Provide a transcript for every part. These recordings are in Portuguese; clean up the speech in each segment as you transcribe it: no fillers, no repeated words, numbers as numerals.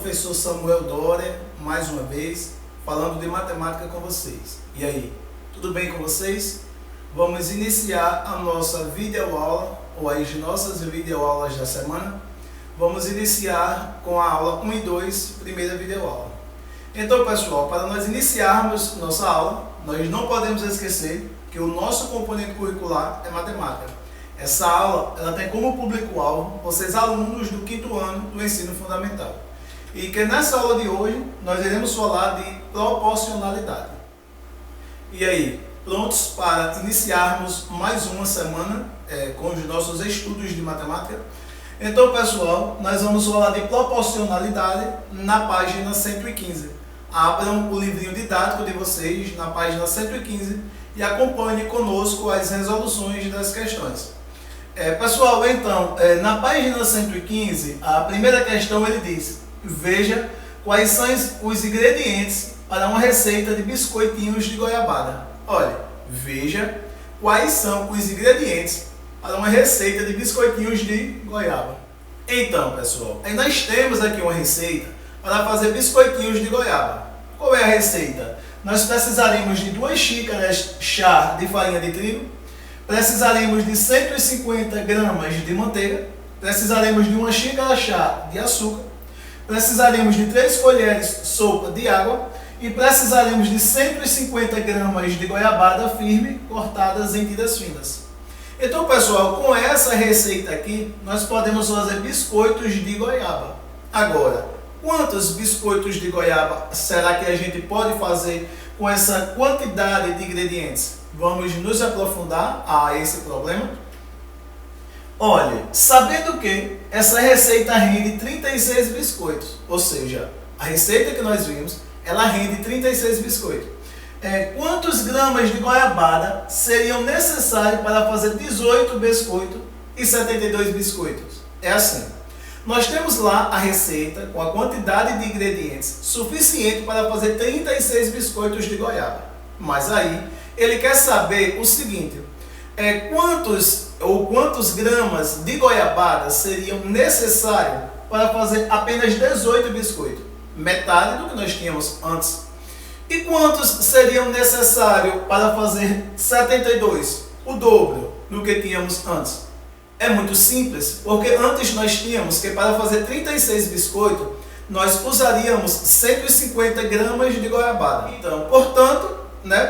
professor Samuel Doria, mais uma vez, falando de matemática com vocês. E aí, tudo bem com vocês? Vamos iniciar a nossa videoaula, ou as nossas videoaulas da semana. Vamos iniciar com a aula 1 e 2, primeira videoaula. Então, pessoal, para nós iniciarmos nossa aula, nós não podemos esquecer que o nosso componente curricular é matemática. Essa aula ela tem como público-alvo vocês alunos do 5º ano do ensino fundamental. E que nessa aula de hoje nós iremos falar de proporcionalidade. E aí, prontos para iniciarmos mais uma semana com os nossos estudos de matemática? Então, pessoal, nós vamos falar de proporcionalidade na página 115. Abram o livrinho didático de vocês na página 115 e acompanhe conosco as resoluções das questões. Pessoal, então, na página 115, a primeira questão ele diz: veja quais são os ingredientes para uma receita de biscoitinhos de goiabada. Olha, veja quais são os ingredientes para uma receita de biscoitinhos de goiaba. Então, pessoal, nós temos aqui uma receita para fazer biscoitinhos de goiaba. Qual é a receita? Nós precisaremos de 2 xícaras chá de farinha de trigo, precisaremos de 150 gramas de manteiga, precisaremos de 1 xícara chá de açúcar, precisaremos de 3 colheres sopa de água e precisaremos de 150 gramas de goiabada firme cortadas em tiras finas. Então, pessoal, com essa receita aqui, nós podemos fazer biscoitos de goiaba. Agora, quantos biscoitos de goiaba será que a gente pode fazer com essa quantidade de ingredientes? Vamos nos aprofundar a esse problema. Olha, sabendo que essa receita rende 36 biscoitos, ou seja, a receita que nós vimos, ela rende 36 biscoitos. Quantos gramas de goiabada seriam necessários para fazer 18 biscoitos e 72 biscoitos? É assim. Nós temos lá a receita com a quantidade de ingredientes suficiente para fazer 36 biscoitos de goiaba. Mas aí, ele quer saber o seguinte: quantos gramas de goiabada seriam necessários para fazer apenas 18 biscoitos? Metade do que nós tínhamos antes. E quantos seriam necessários para fazer 72? O dobro do que tínhamos antes. É muito simples, porque antes nós tínhamos que para fazer 36 biscoitos, nós usaríamos 150 gramas de goiabada. Então, portanto,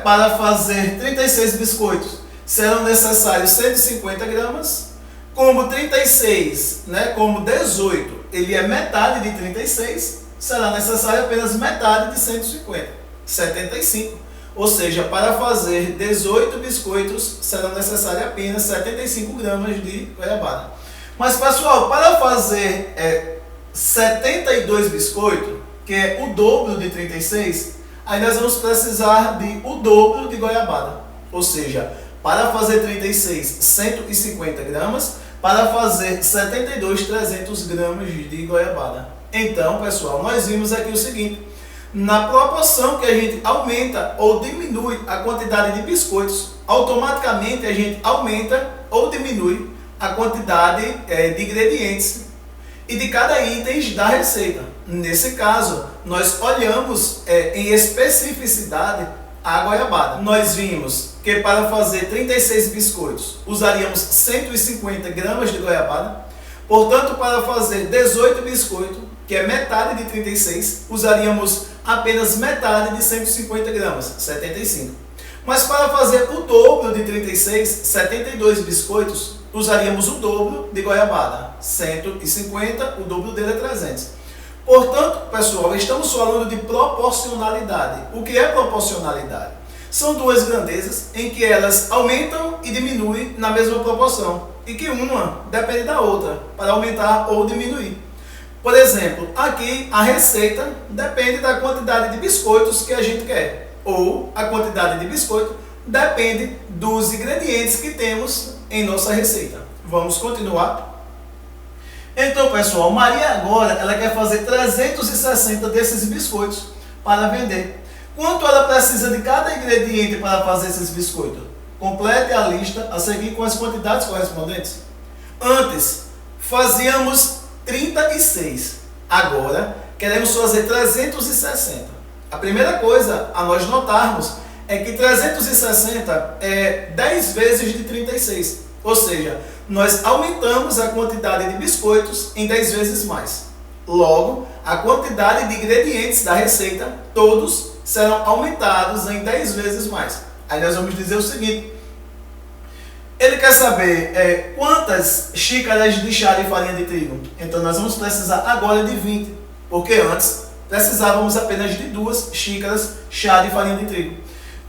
para fazer 36 biscoitos, serão necessários 150 gramas. Como 36, como 18, ele é metade de 36, será necessário apenas metade de 150. 75. Ou seja, para fazer 18 biscoitos, serão necessários apenas 75 gramas de goiabada. Mas, pessoal, para fazer 72 biscoitos, que é o dobro de 36, aí nós vamos precisar de o dobro de goiabada. Ou seja, para fazer 36, 150 gramas, para fazer 72, 300 gramas de goiabada. Então, pessoal, nós vimos aqui o seguinte: na proporção que a gente aumenta ou diminui a quantidade de biscoitos, automaticamente a gente aumenta ou diminui a quantidade de ingredientes e de cada item da receita. Nesse caso, nós olhamos em especificidade a goiabada. Nós vimos que para fazer 36 biscoitos usaríamos 150 gramas de goiabada. Portanto, para fazer 18 biscoitos, que é metade de 36, usaríamos apenas metade de 150 gramas, 75. Mas para fazer o dobro de 36, 72 biscoitos, usaríamos o dobro de goiabada, 150, o dobro dele é 300. Portanto, pessoal, estamos falando de proporcionalidade. O que é proporcionalidade? São duas grandezas em que elas aumentam e diminuem na mesma proporção, e que uma depende da outra para aumentar ou diminuir. Por exemplo, aqui a receita depende da quantidade de biscoitos que a gente quer, ou a quantidade de biscoito depende dos ingredientes que temos em nossa receita. Vamos continuar? Então, pessoal, Maria agora ela quer fazer 360 desses biscoitos para vender. Quanto ela precisa de cada ingrediente para fazer esses biscoitos? Complete a lista a seguir com as quantidades correspondentes. Antes, fazíamos 36. Agora, queremos fazer 360. A primeira coisa a nós notarmos é que 360 é 10 vezes de 36. Ou seja, nós aumentamos a quantidade de biscoitos em 10 vezes mais. Logo, a quantidade de ingredientes da receita, todos serão aumentados em 10 vezes mais. Aí nós vamos dizer o seguinte: ele quer saber quantas xícaras de chá de farinha de trigo. Então nós vamos precisar agora de 20, porque antes precisávamos apenas de 2 xícaras chá de farinha de trigo.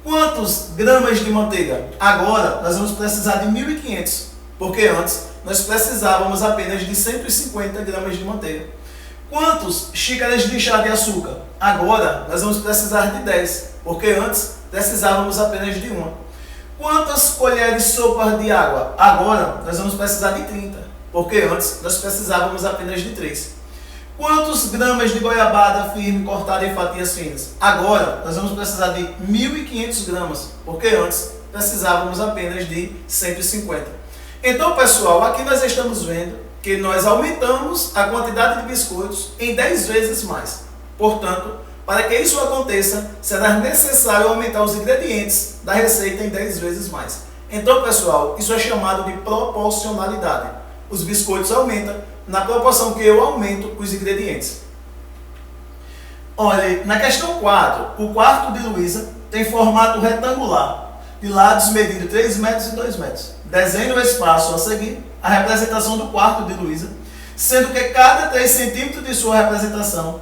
Quantos gramas de manteiga? Agora nós vamos precisar de 1.500, porque antes nós precisávamos apenas de 150 gramas de manteiga. Quantos xícaras de chá de açúcar? Agora nós vamos precisar de 10, porque antes precisávamos apenas de 1. Quantas colheres sopas de água? Agora nós vamos precisar de 30, porque antes nós precisávamos apenas de 3. Quantos gramas de goiabada firme cortada em fatias finas? Agora nós vamos precisar de 1.500 gramas, porque antes precisávamos apenas de 150. Então, pessoal, aqui nós estamos vendo que nós aumentamos a quantidade de biscoitos em 10 vezes mais. Portanto, para que isso aconteça, será necessário aumentar os ingredientes da receita em 10 vezes mais. Então, pessoal, isso é chamado de proporcionalidade. Os biscoitos aumentam na proporção que eu aumento os ingredientes. Olha, na questão 4, o quarto de Luísa tem formato retangular, de lados medindo 3 metros e 2 metros. Desenhe o espaço a seguir, a representação do quarto de Luísa, sendo que cada 3 centímetros de sua representação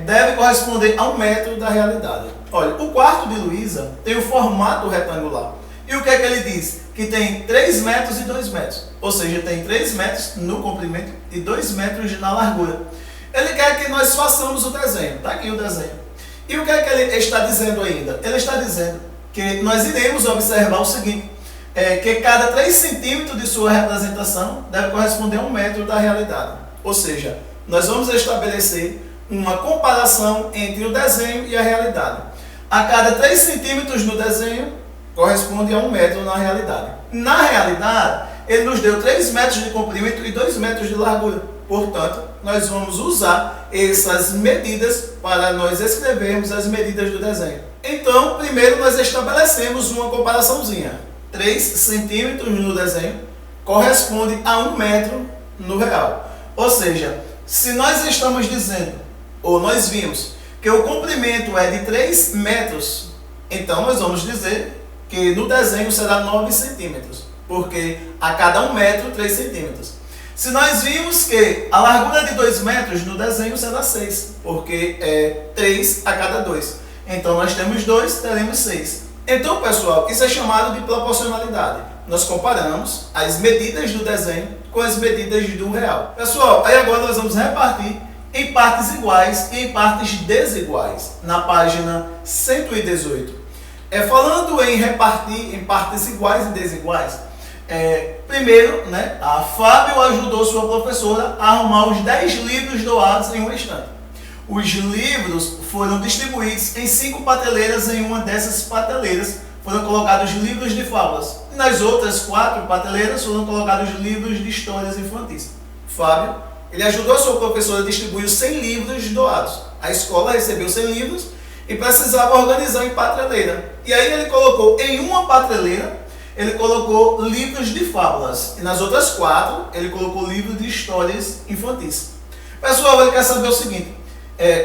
deve corresponder a 1 metro da realidade. Olha, o quarto de Luísa tem o formato retangular. E o que é que ele diz? Que tem 3 metros e 2 metros. Ou seja, tem 3 metros no comprimento e 2 metros na largura. Ele quer que nós façamos o desenho. Está aqui o desenho. E o que é que ele está dizendo ainda? Ele está dizendo que nós iremos observar o seguinte: que cada 3 centímetros de sua representação deve corresponder a 1 metro da realidade. Ou seja, nós vamos estabelecer uma comparação entre o desenho e a realidade. A cada 3 centímetros no desenho corresponde a 1 metro na realidade. Na realidade, ele nos deu 3 metros de comprimento e 2 metros de largura. Portanto, nós vamos usar essas medidas para nós escrevermos as medidas do desenho. Então, primeiro nós estabelecemos uma comparaçãozinha. 3 centímetros no desenho corresponde a 1 metro no real. Ou seja, se nós estamos dizendo, ou nós vimos, que o comprimento é de 3 metros, então nós vamos dizer que no desenho será 9 centímetros, porque a cada 1 metro, 3 centímetros. Se nós vimos que a largura de 2 metros no desenho será 6, porque é 3 a cada 2. Então nós temos 2, teremos 6. Então, pessoal, isso é chamado de proporcionalidade. Nós comparamos as medidas do desenho com as medidas do real. Pessoal, aí agora nós vamos repartir em partes iguais e em partes desiguais, na página 118. Falando em repartir em partes iguais e desiguais, primeiro, a Fábio ajudou sua professora a arrumar os 10 livros doados em um estante. Os livros foram distribuídos em 5 prateleiras. Em uma dessas prateleiras foram colocados livros de fábulas. Nas outras 4 prateleiras foram colocados livros de histórias infantis. Fábio, ele ajudou a sua professora a distribuir os 100 livros doados. A escola recebeu 100 livros e precisava organizar em prateleira. E aí ele colocou em uma prateleira, ele colocou livros de fábulas. E nas outras 4, ele colocou livros de histórias infantis. Pessoal, ele quer saber o seguinte,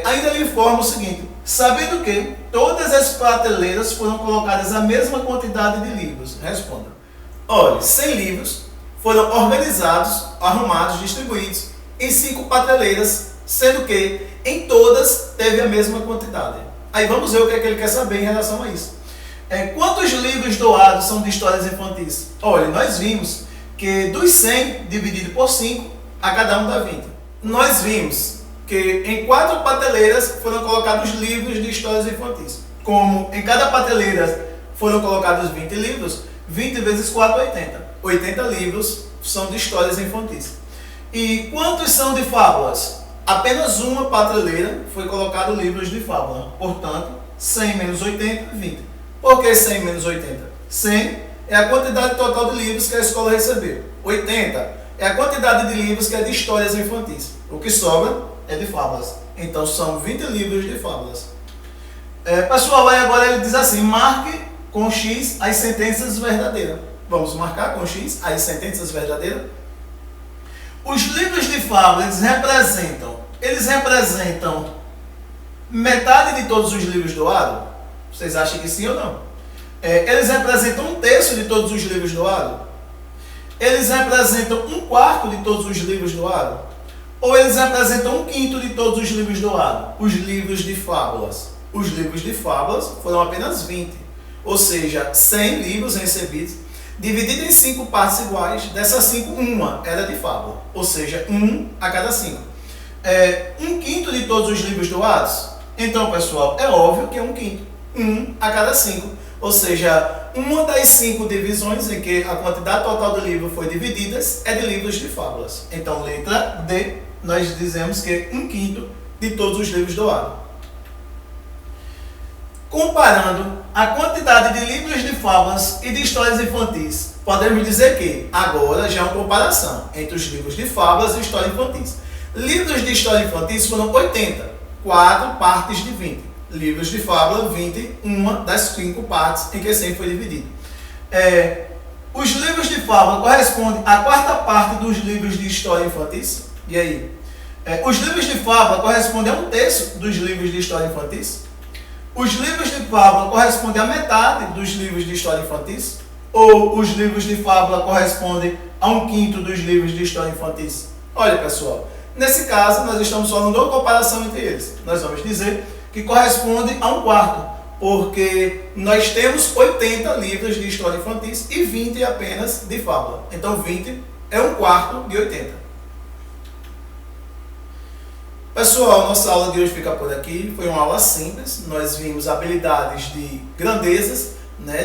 ainda lhe informa o seguinte: sabendo que todas as prateleiras foram colocadas a mesma quantidade de livros. Responda. Olha, 100 livros foram organizados, arrumados, distribuídos em 5 prateleiras, sendo que em todas teve a mesma quantidade. Aí vamos ver o que é que ele quer saber em relação a isso. Quantos livros doados são de histórias infantis? Olha, nós vimos que dos 100 dividido por 5, a cada um dá 20. Nós vimos que em 4 prateleiras foram colocados livros de histórias infantis. Como em cada prateleira foram colocados 20 livros, 20 vezes 4, 80. 80 livros são de histórias infantis. E quantos são de fábulas? Apenas uma prateleira foi colocado livros de fábula. Portanto, 100 menos 80, 20. Por que 100 menos 80? 100 é a quantidade total de livros que a escola recebeu. 80 é a quantidade de livros que é de histórias infantis. O que sobra é de fábulas. Então são 20 livros de fábulas. Pessoal, aí agora ele diz assim: marque com X as sentenças verdadeiras. Vamos marcar com X as sentenças verdadeiras. Os livros de fábulas eles representam metade de todos os livros doados? Vocês acham que sim ou não? Eles representam um terço de todos os livros doados? Eles representam um quarto de todos os livros doados? Ou eles representam um quinto de todos os livros doados? Os livros de fábulas. Os livros de fábulas foram apenas 20. Ou seja, 100 livros recebidos, divididos em 5 partes iguais. Dessas 5, uma era de fábula. Ou seja, 1 a cada 5. Um quinto de todos os livros doados? Então, pessoal, é óbvio que é um quinto. 1 a cada 5. Ou seja, uma das 5 divisões em que a quantidade total do livro foi dividida é de livros de fábulas. Então, letra D, nós dizemos que é um quinto de todos os livros doados. Comparando a quantidade de livros de fábulas e de histórias infantis, podemos dizer que agora já é uma comparação entre os livros de fábulas e histórias infantis. Livros de história infantis foram 80, 4 partes de 20. Livros de fábula, 20, uma das 5 partes em que sempre foi dividido. Os livros de fábula correspondem à quarta parte dos livros de história infantis. E aí? Os livros de fábula correspondem a um terço dos livros de história infantis? Os livros de fábula correspondem à metade dos livros de história infantis? Ou os livros de fábula correspondem a um quinto dos livros de história infantis? Olha, pessoal, nesse caso nós estamos falando de uma comparação entre eles. Nós vamos dizer que corresponde a um quarto, porque nós temos 80 livros de história infantis e 20 apenas de fábula. Então 20 é um quarto de 80. Pessoal, nossa aula de hoje fica por aqui. Foi uma aula simples. Nós vimos habilidades de grandezas,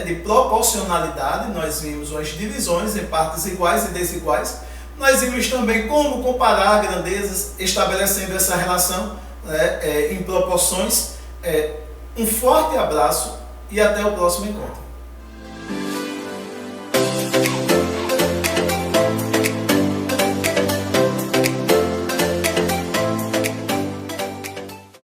de proporcionalidade. Nós vimos as divisões em partes iguais e desiguais. Nós vimos também como comparar grandezas, estabelecendo essa relação em proporções. Um forte abraço e até o próximo encontro.